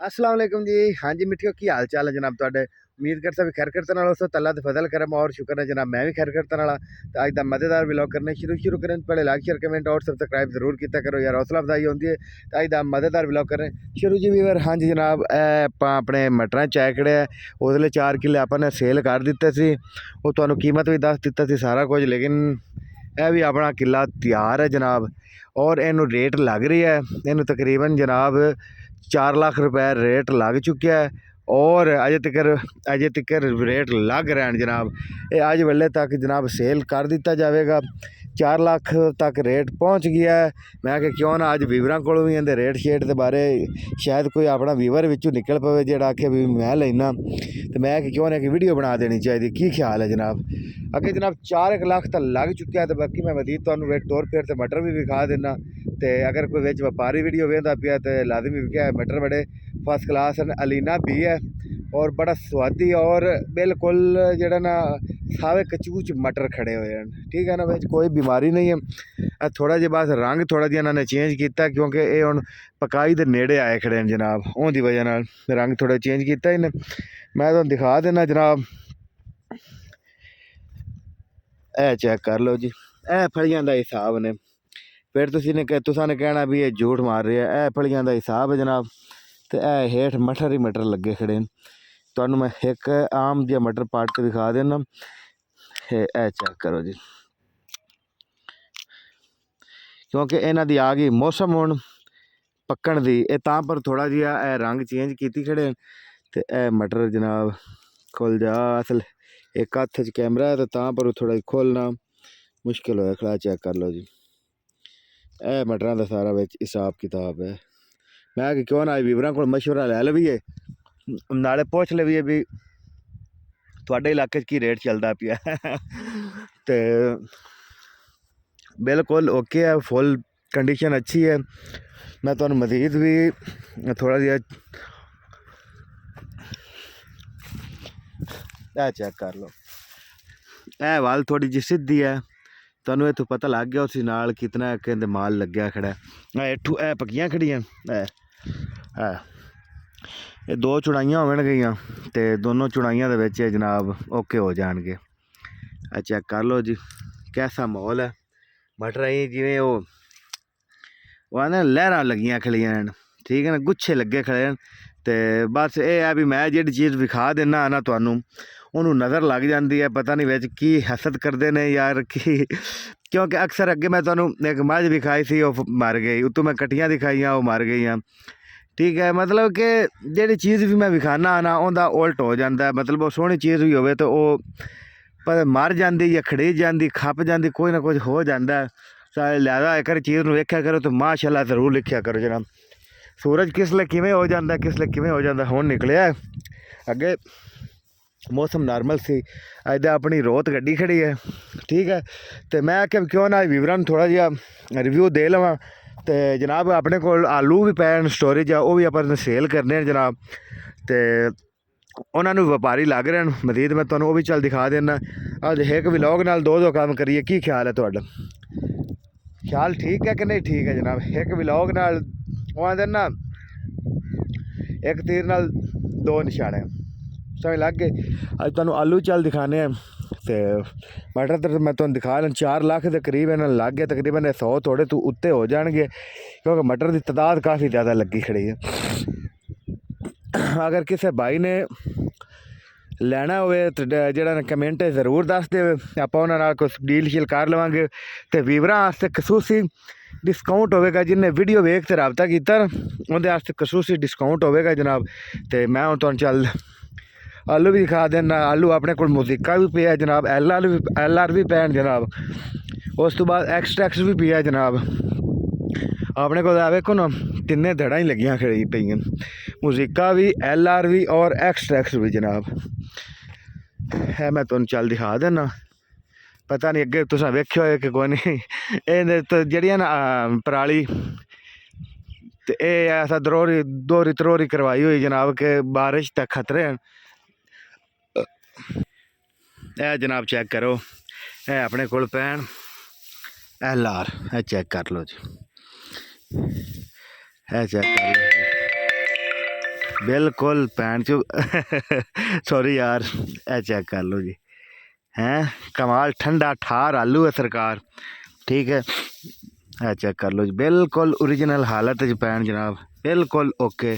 अस्सलाम वालेकुम जी। हाँ जी मिठियो, की हाल चाल है जनाब तुहाडे। उम्मीद करता भी खैर करते नाल उस तल्ला दे फजल करम और शुक्र है जनाब मैं भी खैर करते नाला। तो अज दा मज़ेदार व्लॉग करने शुरू करें पहले लाइक शेयर कमेंट और सब्सक्राइब जरूर किया करो यार, हौसला अफजाई होती है। तो अज दा मज़ेदार व्लॉग करें शुरू जी वीवर। हाँ जी जनाब, अपने मटरां च खड़े है उसले 4 किले आपने सेल कर दिते सी, वो तुहानू कीमत भी दस दिता सी सारा कुछ, लेकिन यह भी अपना किला तैयार है जनाब और इनू रेट लग रही है। इनू तकरीबन जनाब 4 लाख रुपए रेट लग चुका है और अजे तक रेट लग रहे हैं जनाब। ये अज वेले तक जनाब सेल कर दिता जाएगा। 4 लाख तक रेट पहुँच गया है। मैं कि क्यों ना अज वीवरां को भी इहदे रेट शेट के बारे शायद कोई अपना वीवर विचों निकल पवे जेड़ा आखे भी मैं लेना, तो मैं कि क्यों ना एक वीडियो बना देनी चाहिए। की ख्याल है जनाब? अगे जनाब 4 लाख तो लग चुका है, तो बाकी मैं मजीद तुहानू टोर फेर तो मटर भी विखा देना। तो अगर कोई विच व्यापारी वीडियो वेंदा पिया तो लाजमी भी क्या मटर बड़े फर्स्ट क्लास हैं। अलीना भी है और बड़ा स्वादी और बिल्कुल जड़ा ना सावे कचूच मटर खड़े हुए हैं। ठीक है ना, बिच कोई बीमारी नहीं है। थोड़ा जिहा बस रंग थोड़ा जिहा इन्होंने चेंज किया क्योंकि ये हुण पकाई दे नेड़े आए खड़े हैं जनाब, उहदी वजह नाल रंग थोड़ा चेंज किया इन्हें। मैं तुहानू दिखा देना जनाब, ए चेक कर लो जी, ए फलियां का हिसाब ने। फिर तुसा ने कहना भी ये झूठ मार रहे हैं, ए फलियां का हिसाब है जनाब। तो ए हेठ मटर ही मटर लगे खड़े। तो मैं एक आम जिहा मटर पाट के दिखा देना। ए चेक करो जी, क्योंकि इन्हों की आ गई मौसम हुण पकण दी, तां पर थोड़ा जिहा रंग चेंज की खड़े। तो ए मटर जनाब खुल जा, असल एक हत्थ च कैमरा है तो तां पर थोड़ा खोलना मुश्किल होया खड़ा। चेक कर लो जी, ए मटरां दा सारा विच हिसाब किताब है। मैं कि क्यों ना वीवरां को मशवरा लै लवीए, नाले पुछ लवीए भी थोड़े इलाके की रेट चलता पिया। तो बिल्कुल ओके है, फुल कंडीशन अच्छी है। मैं तो मजीद भी थोड़ा जिहा चेक कर लो, ए वाल थोड़ी जी सीधी है। तुहानू इत्थों पता लग गया उसी नाल कितना कहते माल लग्या खड़ा है। इठू ए पक्कियां खड़ियां है, ये दो चुड़ाइयां होवणगियां ते दोनों चुड़ाइयां दे विच जनाब ओके हो जाएंगे। चेक कर लो जी कैसा माहौल है। मटर जिवें वो आने लहरां लगियां खड़ियां हैं, ठीक है ना, गुच्छे लगे खड़े हैं। तो बस ये है भी मैं जिहड़ी चीज़ विखा देना ना तुहानू उन्होंने नज़र लग जाती है, पता नहीं विच की हसद करते हैं यार की। क्योंकि अक्सर अगे मैं तुहानू एक मझ विखाई सी वो मर गई, उतों मैं कट्टियां दिखाइयां वो मर गई। ठीक है, मतलब कि जिहड़ी चीज़ भी मैं विखाना ना उनका उल्ट हो जाता है। मतलब वो सोहनी चीज़ भी होवे तो वो पर मर जाती या खड़ी जाती खप जाती, कोई ना कुछ हो जाता है। लिहाजा एक चीज़ में वेख्या करो तो माशाअल्लाह जरूर लिखिया करो जनाब। सूरज किसले किवें हो जाता किसले किवें हो जाता, हुण निकलिया अगे मौसम नॉर्मल सी, अज तो अपनी रोत गड्डी खड़ी है। ठीक है, तो मैं आख्या क्यों ना वीवरां थोड़ा जिहा रिव्यू दे लवां। तो जनाब अपने को आलू भी पैन स्टोरेज है, वो भी अपन सेल करने हैं जनाब। तो उन्होंने व्यापारी लग रहे हैं मजीद, मैं तुहानू वो भी चल दिखा देना। अज एक व्लॉग नाल दो काम करिए, की ख्याल है तुहाडा? ख्याल ठीक है कि नहीं ठीक है जनाब? एक व्लॉग नाल वो आंदे ना एक तीर नाल दो निशाने, समझ लग गए। अज तुहानू आलू चल दिखाने हैं। तो मटर तो मैं तुहानू दिखा लें 4 लाख के करीब इन्होंने लग गए, तकरीबन 100 थोड़े तो उत्ते हो जाएंगे क्योंकि मटर की तादाद काफ़ी ज़्यादा लगी खड़ी है। अगर किसी भाई ने ਲੈਣਾ ਹੋਵੇ तो ਜਿਹੜਾ कमेंट ज़रूर दस दे, ਆਪਾਂ ਉਹਨਾਂ ਨਾਲ कुछ डील शील कर लवांगे। तो वीवरां वास्ते खसूसी डिस्काउंट होगा, जिन्हें वीडियो वेख के रबता किया उनके वास्ते खसूसी डिस्काउंट होगा जनाब। तो मैं हूँ तुहानू चल आलू भी दिखा देना। आलू अपने को मोजिका भी पिया जनाब, एल आर भी पैन जनाब, उस तो बाद एक्स भी पिया जनाब। अपने को वेखो ना तिन्ने धड़ा ही लगियां खड़ी पई, मोजिका भी एल आर भी और एक्स भी जनाब। है मैं तुहानू चल दिखा देना, पता नहीं अगे तुसां वेख्या होए कि कोई नहीं। ये तो जड़ियां ना पराली तो ये ऐसा दोहरी तरोरी करवाई हुई जनाब के बारिश तक खतरे हैं। ए जनाब चेक करो, ए अपने कोल पैन एल आर, ए चेक कर लो जी, ए चेक कर लो। बिल्कुल भैन चो सॉरी यार, ए चेक कर लो जी, हैं कमाल ठंडा ठार आलू है सरकार, ठीक है। ए चेक कर लो जी, बिल्कुल ओरिजिनल हालत च पैन जनाब, बिल्कुल ओके।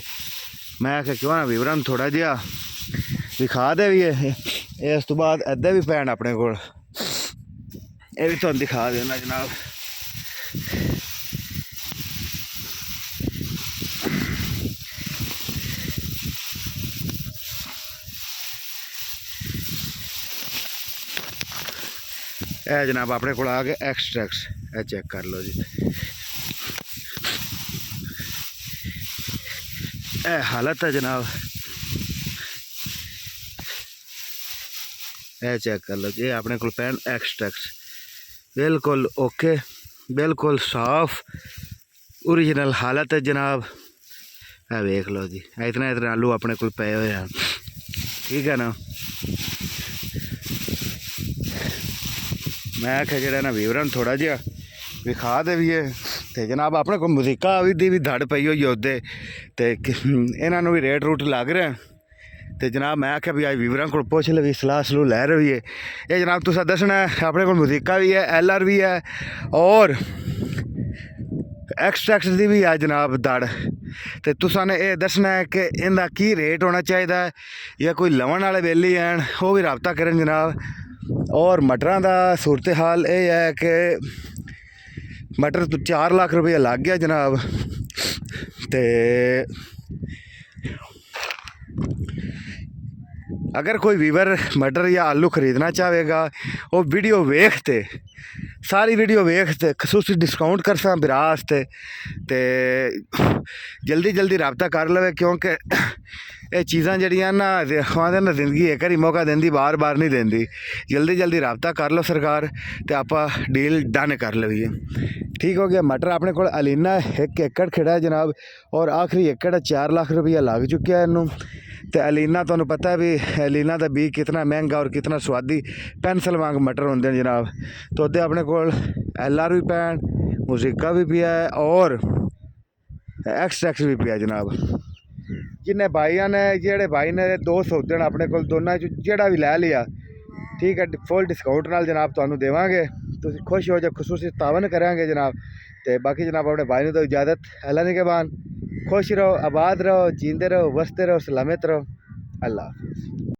मैं आख्या क्यों ना विवरण थोड़ा जिहा दिखा दे भी है। इस तो बाद अद्धे भी पैन अपने कोल, ये भी तुहानू दिखा देना जनाब। ए जनाब अपने को आ गए एक्सट्रैक्स, ए चेक कर लो जी, ए हालत है जनाब, ए चेक कर लो जी अपने को पैन एक्सट्रैक्स, बिल्कुल ओके, बिल्कुल साफ ओरिजिनल हालत है जनाब। ए देख लो जी, इतने इतने आलू अपने को पे हुए हैं, ठीक है ना। मैं आख्या जो ना विवरण थोड़ा जिहा विखा दे भी है, तो जनाब अपने को मुजीका दी भी धड़ पई हुई उत्ते, तो इन्हों भी रेट रूट लग रहे हैं। तो जनाब मैं आख्या भी अज विवरण को पुछ ले भी सलाह सलूह लै रही है। ये जनाब तुसा दसना है अपने को मुजीका भी है, LR भी है और एक्सट्रैक्ट की भी है जनाब दड़। तो तुसा ने यह दसना है कि इनका की रेट होना चाहिए, या कोई लवन वाले बेली हैं वो भी रबता करें जनाब। और मटरां दा सूरत हाल ये है कि मटर तो 4 लाख रुपया लग गया जनाब। तो अगर कोई वीवर मटर या आलू खरीदना चाहेगा वो वीडियो वेखते, सारी वीडियो वेखते खसूसी डिस्काउंट कर सा बिरा आस्ते, तो जल्दी जल्दी रबता कर लवे, क्योंकि ये चीज़ां जड़ियां ना आखदे ना जिंदगी एक ही मौका देंदी, बार बार नहीं देंदी। जल्दी जल्दी रबता कर लो सरकार, तो आप डील डन कर लवीए, ठीक हो गया। मटर अपने को अलीना 1 एकड़ खड़ा है जनाब, और आखिरी एकड़ 4 लाख रुपया लग चुका है इनू। तो अलीना तुहानू पता है भी अलीना का बी कितना महंगा और कितना स्वादी पेंसिल वांग मटर होंगे हैं जनाब। तो उदे अपने को LR भी पैन, मुजीका भी पिया है और एक्सट्रैक्ट भी पिया जनाब। जिन्हें भाइयों ने जेड़े भाई ने 2 सौदे अपने को दोनों जेड़ा भी लै लिया, ठीक है, फुल डिस्काउंट नाल जनाब तुहानू देवांगे, तुम खुश हो जाओ, खसूसी तावन करांगे जनाब। तो बाकी जनाब अपने भाई ने तो इजाज़त, अल्लाह ने के बाद खुश रहो, आबाद रहो, जींदे रहो, वसते रहो, सलामत रहो, अल्लाह हाफिज़।